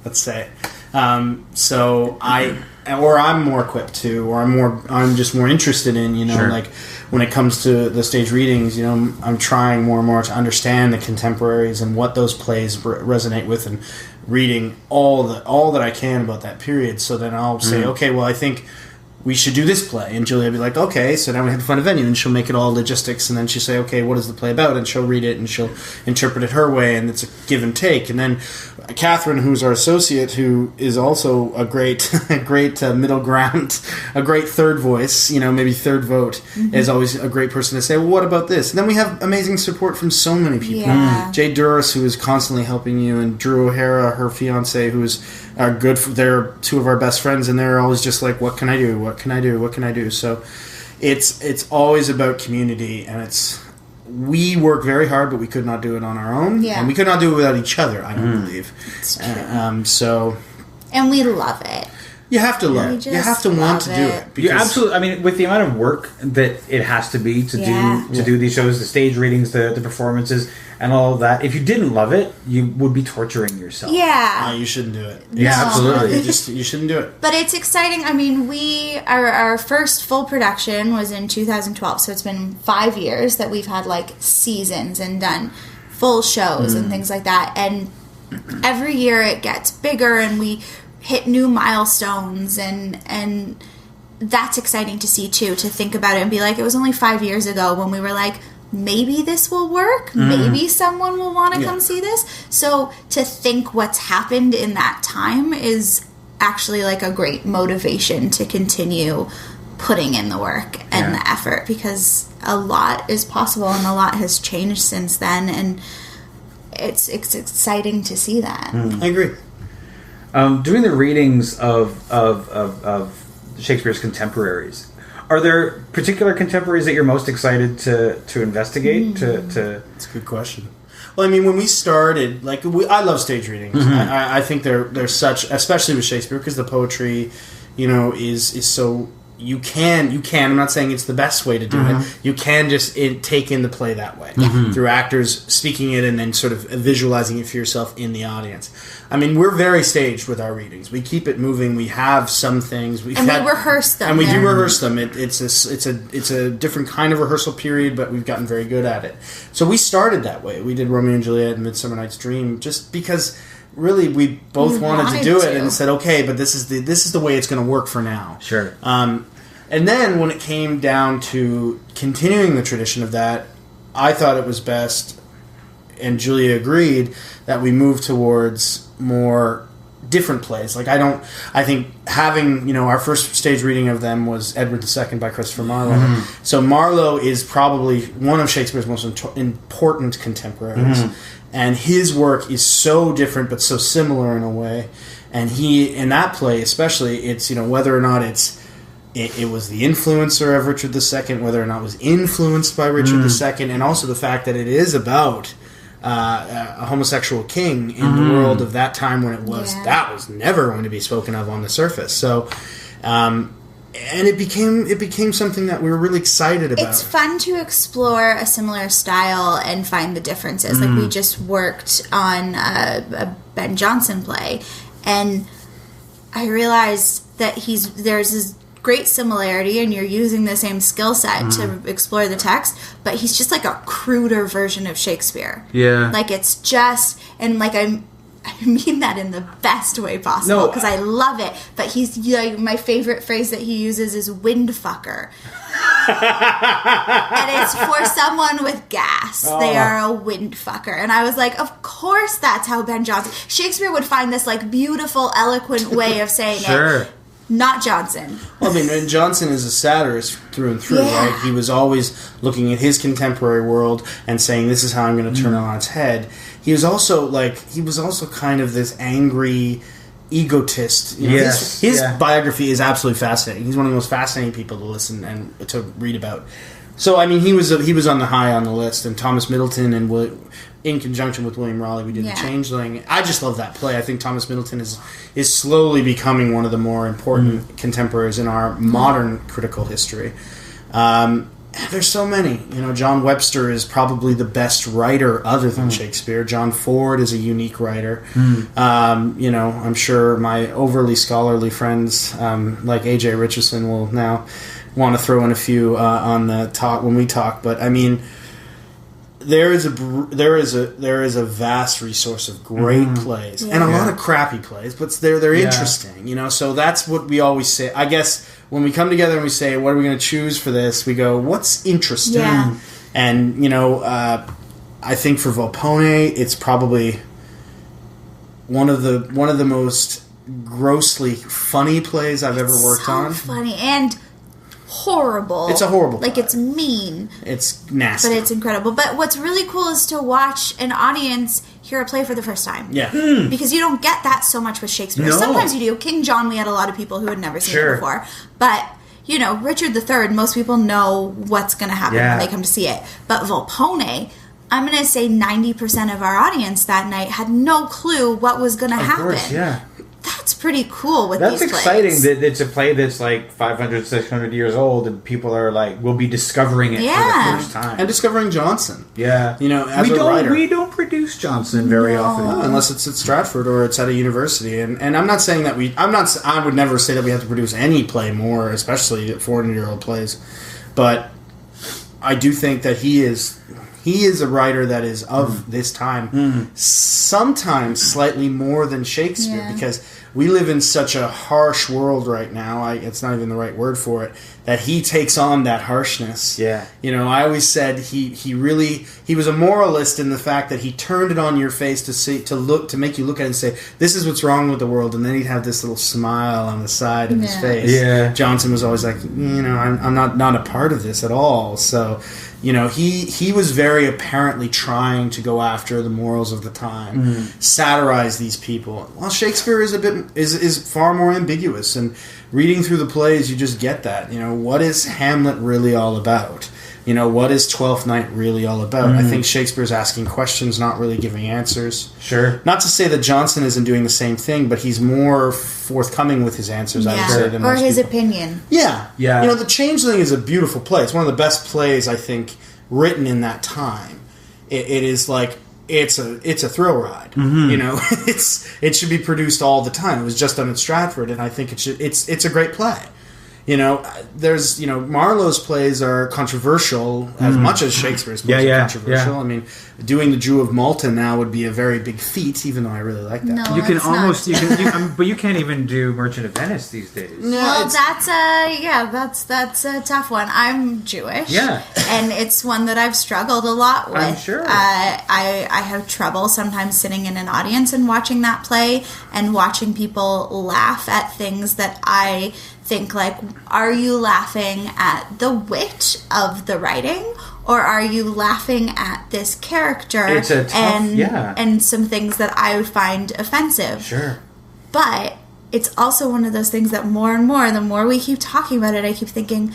let's say. So I'm more equipped to, or I'm just more interested in, like when it comes to the stage readings, I'm trying more and more to understand the contemporaries and what those plays resonate with, and reading all that I can about that period. So then I'll say, okay, well, I think we should do this play, and Julia will be like, okay, so now we have to find a venue, and she'll make it all logistics, and then she'll say, okay, what is the play about, and she'll read it, and she'll interpret it her way, and it's a give and take. And then Catherine, who's our associate, who is also a great middle ground, a great third voice, maybe third vote, is always a great person to say, well, what about this? And then we have amazing support from so many people. Yeah. Jay Duras, who is constantly helping you, and Drew O'Hara, her fiance, who's they're 2 of our best friends, and they're always just like, what can I do? What can I do? What can I do? So it's always about community, and we work very hard, but we could not do it on our own, and we could not do it without each other, I don't believe. It's true. And we love it. You have to love it. You have to want to do it. You absolutely. I mean, with the amount of work that it has to be to do these shows, the stage readings, the performances, and all of that. If you didn't love it, you would be torturing yourself. Yeah. You shouldn't do it. Yeah, absolutely. You shouldn't do it. But it's exciting. I mean, our first full production was in 2012, so it's been 5 years that we've had seasons and done full shows and things like that. And every year it gets bigger, and we hit new milestones, and that's exciting to see too, to think about it and be like, it was only 5 years ago when we were like, maybe this will work, maybe someone will want to come see this. So to think what's happened in that time is actually a great motivation to continue putting in the work and the effort, because a lot is possible and a lot has changed since then, and it's exciting to see that. I agree. Doing the readings of Shakespeare's contemporaries, are there particular contemporaries that you're most excited to investigate? That's a good question. Well, I mean, when we started, I love stage readings. I think they're such, especially with Shakespeare, because the poetry, is so you can. I'm not saying it's the best way to do it. You can just take in the play that way through actors speaking it and then sort of visualizing it for yourself in the audience. I mean, we're very staged with our readings. We keep it moving. We have some things. We rehearse them. And we do rehearse them. It's a different kind of rehearsal period, but we've gotten very good at it. So we started that way. We did Romeo and Juliet and Midsummer Night's Dream just because really we both wanted to do it and said, okay, but this is the way it's going to work for now. Sure. And then when it came down to continuing the tradition of that, I thought it was best, and Julia agreed, that we move towards more different plays. Like I think having, our first stage reading of them was Edward II by Christopher Marlowe. So Marlowe is probably one of Shakespeare's most important contemporaries. And his work is so different but so similar in a way. And he, in that play especially, it's, whether or not it was the influencer of Richard II, whether or not it was influenced by Richard II, and also the fact that it is about a homosexual king in the world of that time when that was never going to be spoken of on the surface. So, and it became something that we were really excited about. It's fun to explore a similar style and find the differences. Like we just worked on a Ben Jonson play, and I realized that there's this great similarity and you're using the same skill set to explore the text, but he's just like a cruder version of Shakespeare. Yeah. Like it's just, and like I mean that in the best way possible because I love it, but he's my favorite phrase that he uses is windfucker. And it's for someone with gas. They are a windfucker. And I was like, of course that's how Ben Jonson, Shakespeare would find this like beautiful, eloquent way of saying it. Not Jonson. Well, I mean, and Jonson is a satirist through and through, right? He was always looking at his contemporary world and saying, "This is how I'm going to turn it on its head." He was also kind of this angry egotist. His biography is absolutely fascinating. He's one of the most fascinating people to listen and to read about. So, I mean, he was on the high on the list, and Thomas Middleton and in conjunction with William Raleigh, we did The Changeling. I just love that play. I think Thomas Middleton is slowly becoming one of the more important contemporaries in our modern critical history. There's so many. John Webster is probably the best writer other than Shakespeare. John Ford is a unique writer. I'm sure my overly scholarly friends like A.J. Richardson will now want to throw in a few on the talk when we talk. But I mean, there is a vast resource of great plays and a lot of crappy plays, but they're interesting. So that's what we always say. I guess when we come together and we say, what are we going to choose for this? We go, what's interesting? And I think for Volpone, it's probably one of the most grossly funny plays I've ever worked on. Funny and horrible. It's a horrible play. Like it's mean. It's nasty. But it's incredible. But what's really cool is to watch an audience hear a play for the first time. Yeah. Because you don't get that so much with Shakespeare. No. Sometimes you do. King John, we had a lot of people who had never seen it before. But, Richard III, most people know what's going to happen when they come to see it. But Volpone, I'm going to say 90% of our audience that night had no clue what was going to happen. Of course, yeah. That's pretty cool with That's these exciting plays. that it's a play that's like 500, 600 years old and people are like, will be discovering it for the first time. And discovering Jonson. Yeah. As a writer. We don't produce Jonson very often. No, unless it's at Stratford or it's at a university. And I'm not saying that I would never say that we have to produce any play more, especially 400-year-old plays. But I do think that he is a writer that is of this time, sometimes slightly more than Shakespeare, because we live in such a harsh world right now. It's not even the right word for it. That he takes on that harshness. Yeah. I always said he was a moralist in the fact that he turned it on your face to make you look at it and say, this is what's wrong with the world, and then he'd have this little smile on the side of his face. Yeah. Jonson was always like, I'm not a part of this at all. So, he was very apparently trying to go after the morals of the time, satirize these people. While Shakespeare is far more ambiguous, and reading through the plays, you just get that. What is Hamlet really all about? what is Twelfth Night really all about? I think Shakespeare's asking questions, not really giving answers. Sure. Not to say that Johnson isn't doing the same thing, but he's more forthcoming with his answers, I would say, than or most his people. opinion. Yeah. Yeah. The Changeling is a beautiful play. It's one of the best plays, I think, written in that time. It is like, it's a thrill ride. It should be produced all the time. It was just done at Stratford, and I think it's a great play. There's Marlowe's plays are controversial as much as Shakespeare's plays are controversial. Yeah. I mean, doing the Jew of Malta now would be a very big feat, even though I really like that. No, You can it's almost, not. but you can't even do Merchant of Venice these days. No, Well, it's- that's a tough one. I'm Jewish, Yeah. and it's one that I've struggled a lot with. I'm sure. I have trouble sometimes sitting in an audience and watching that play and watching people laugh at things that I think, like, are you laughing at the wit of the writing, or are you laughing at this character It's a tough- and some things that I would find offensive? Sure. But it's also one of those things that more and more, the more we keep talking about it, I keep thinking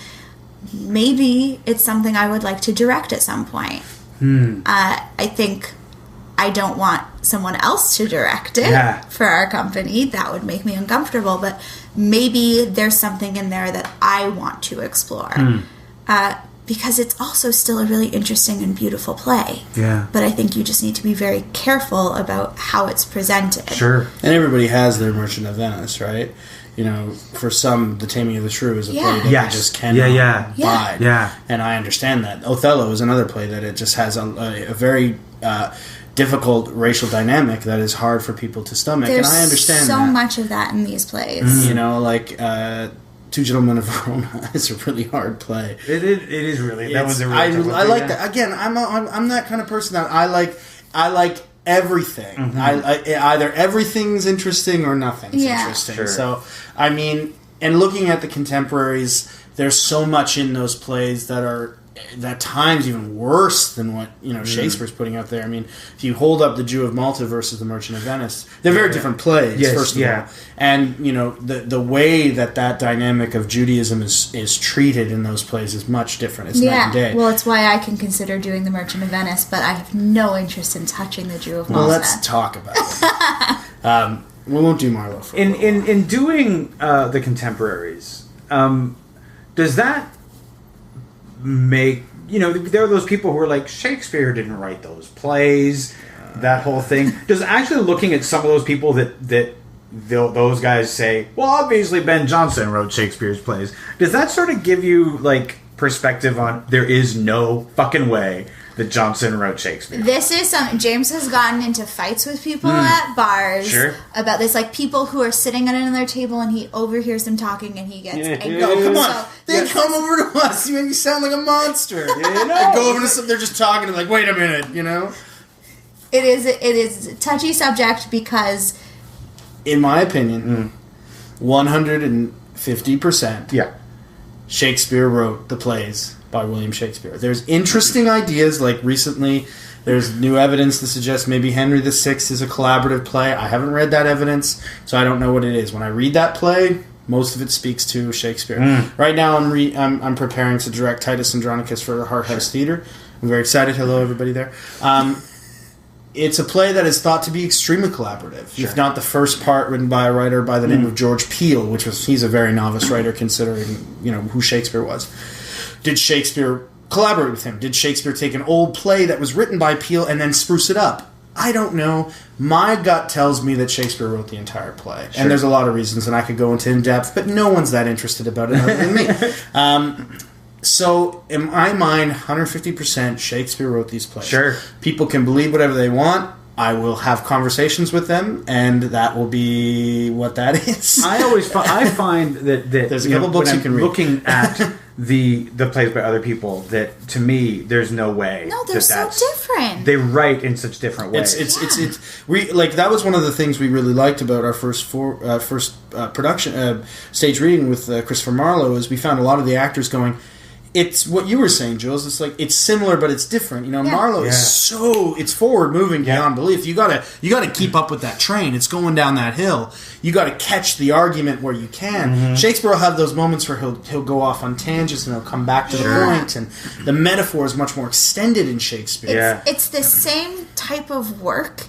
maybe it's something I would like to direct at some point. I think I don't want someone else to direct it for our company. That would make me uncomfortable. But maybe there's something in there that I want to explore. Because it's also still a really interesting and beautiful play. Yeah. But I think you just need to be very careful about how it's presented. Sure. And everybody has their Merchant of Venice, right? For some, The Taming of the Shrew is a play that they just cannot abide. Yeah. And I understand that. Othello is another play that it just has a very difficult racial dynamic that is hard for people to stomach. There's and I understand so that. much of that in these plays. Two Gentlemen of Verona is a really hard play. It is really. That was a really tough one. I like that. Again, I'm that kind of person that I like everything. Either everything's interesting or nothing's interesting. Sure. So, I mean, and looking at the contemporaries, there's so much in those plays that are at times even worse than what Shakespeare's putting out there. I mean, if you hold up the Jew of Malta versus the Merchant of Venice, they're very different plays. First of all, and the way that dynamic of Judaism is treated in those plays is much different. It's night and day. Well, it's why I can consider doing the Merchant of Venice, but I have no interest in touching the Jew of Malta. Well, let's talk about it. We won't do Marlowe for in doing the contemporaries. Does that make there are those people who are like, Shakespeare didn't write those plays, that whole thing. Does actually looking at some of those people that those guys say, well, obviously Ben Jonson wrote Shakespeare's plays, does that sort of give you like perspective on there is no fucking way that Jonson wrote Shakespeare? This is something James has gotten into fights with people at bars about this, like people who are sitting at another table and he overhears them talking and he gets angry. Oh, come on. They come over to us. You make me sound like a monster. I go over to some, they're just talking and like, wait a minute, It is a touchy subject because, in my opinion, 150% Shakespeare wrote the plays by William Shakespeare. There's interesting ideas, like recently there's new evidence to suggest maybe Henry VI is a collaborative play. I haven't read that evidence, so I don't know what it is. When I read that play, most of it speaks to Shakespeare. Right now I'm preparing to direct Titus Andronicus for the Hart House Theatre. I'm very excited. Hello, everybody there. It's a play that is thought to be extremely collaborative, if not the first part written by a writer by the name of George Peele, he's a very novice writer considering who Shakespeare was. Did Shakespeare collaborate with him? Did Shakespeare take an old play that was written by Peele and then spruce it up? I don't know. My gut tells me that Shakespeare wrote the entire play. And there's a lot of reasons, and I could go into in depth, but no one's that interested about it other than me. So, in my mind, 150% Shakespeare wrote these plays. Sure. People can believe whatever they want. I will have conversations with them, and that will be what that is. I find that there's a couple books you can read. Looking at the plays by other people, that to me there's no way. no, they're so different. They write in such different ways. We like that was one of the things we really liked about our first production stage reading with Christopher Marlowe is we found a lot of the actors going, it's what you were saying, Jules. It's like it's similar, but it's different. Marlowe is it's forward moving beyond belief. You gotta keep up with that train. It's going down that hill. You got to catch the argument where you can. Shakespeare will have those moments where he'll go off on tangents and he'll come back to the point, and the metaphor is much more extended in Shakespeare. It's the same type of work.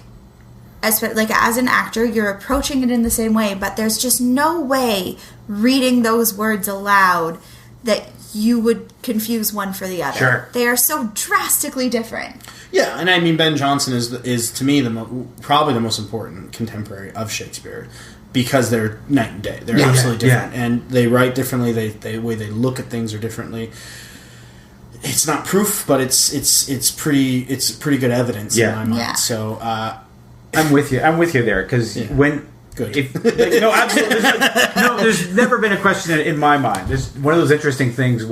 As an actor, you're approaching it in the same way, but there's just no way reading those words aloud that you would confuse one for the other. Sure. They are so drastically different. Yeah, and I mean, Ben Jonson is to me probably the most important contemporary of Shakespeare, because they're night and day. They're absolutely different, and they write differently. The way they look at things are differently. It's not proof, but it's pretty good evidence in my mind. Yeah. So I'm with you. I'm with you there, because when. Good. No, absolutely. There's never been a question in my mind. There's one of those interesting things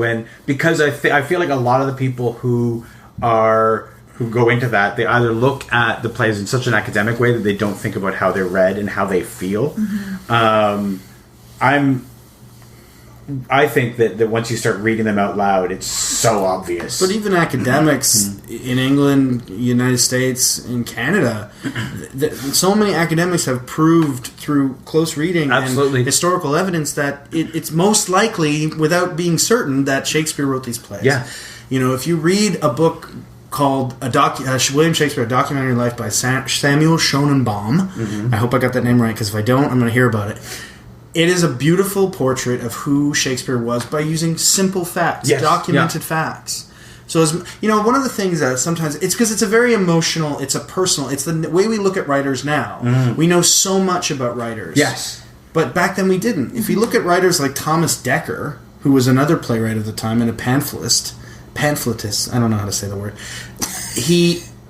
because I feel like a lot of the people who go into that, they either look at the plays in such an academic way that they don't think about how they're read and how they feel. I think that once you start reading them out loud, it's so obvious. But even academics in England, United States, in Canada, so many academics have proved through close reading and historical evidence that it's most likely, without being certain, that Shakespeare wrote these plays. Yeah. If you read a book called William Shakespeare, A Documentary Life by Samuel Schonenbaum, I hope I got that name right, because if I don't, I'm going to hear about it. It is a beautiful portrait of who Shakespeare was by using simple facts, documented facts. So, one of the things that sometimes, it's because it's a very emotional, it's a personal, it's the way we look at writers now. We know so much about writers. Yes. But back then we didn't. If you look at writers like Thomas Dekker, who was another playwright of the time and a pamphletist, I don't know how to say the word,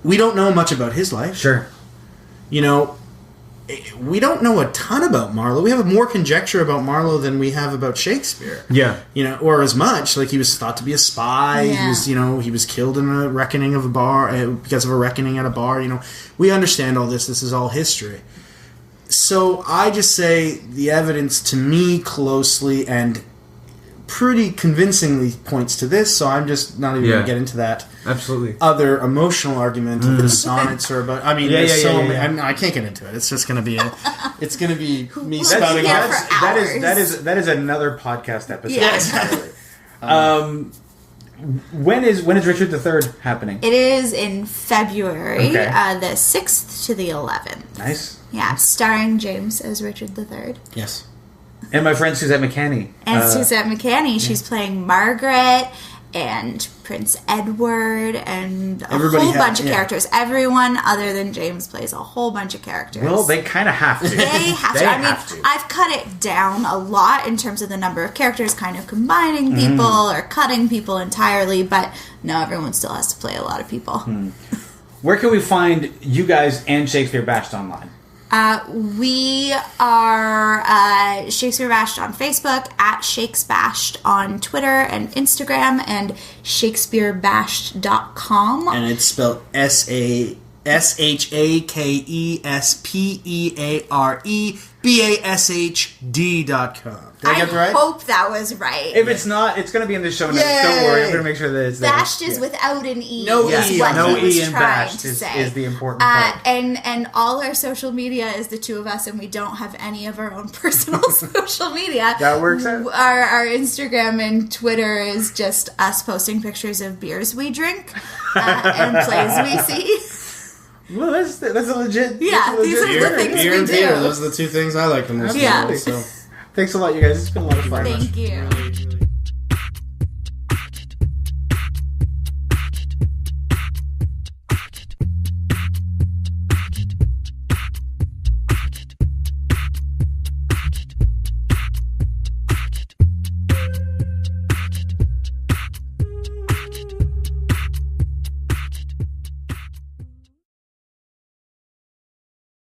we don't know much about his life. Sure. We don't know a ton about Marlowe. We have more conjecture about Marlowe than we have about Shakespeare. Yeah. Or as much. Like, he was thought to be a spy. Yeah. He was killed in a reckoning of a bar, because of a reckoning at a bar. We understand all this. This is all history. So I just say the evidence to me closely and pretty convincingly points to this, so I'm just not even going to get into that. Absolutely. Other emotional argument of the sonnets or about. I mean, I can't get into it. It's just going to be me spouting out. That is another podcast episode. Yeah, exactly. When is Richard III happening? It is in February, the 6th to the 11th. Nice. Yeah, starring James as Richard III. Yes. And my friend Suzette McCanney. Suzette McCanney. She's playing Margaret and Prince Edward and a whole bunch of characters. Everyone other than James plays a whole bunch of characters. Well, they kind of have to. They have to. I've cut it down a lot in terms of the number of characters, kind of combining people or cutting people entirely, but no, everyone still has to play a lot of people. Where can we find you guys and Shakespeare Bashed online? We are Shakespeare Bashed on Facebook, at Shakes Bashed on Twitter and Instagram, and ShakespeareBashed.com. And it's spelled ShakespeareBashd.com. Did I get that right? I hope that was right. If it's not, it's going to be in the show notes. Don't worry, I'm going to make sure that it's there. Bashed is without an E. No E. No E in Bashed is the important part. And all our social media is the two of us, and we don't have any of our own personal social media. That works out. Our Instagram and Twitter is just us posting pictures of beers we drink and plays we see. Well, that's a legit. Yeah, these are the things we do. Those are the two things I like the most. Yeah. So. Thanks a lot, you guys. It's been a lot of fun. Thank you.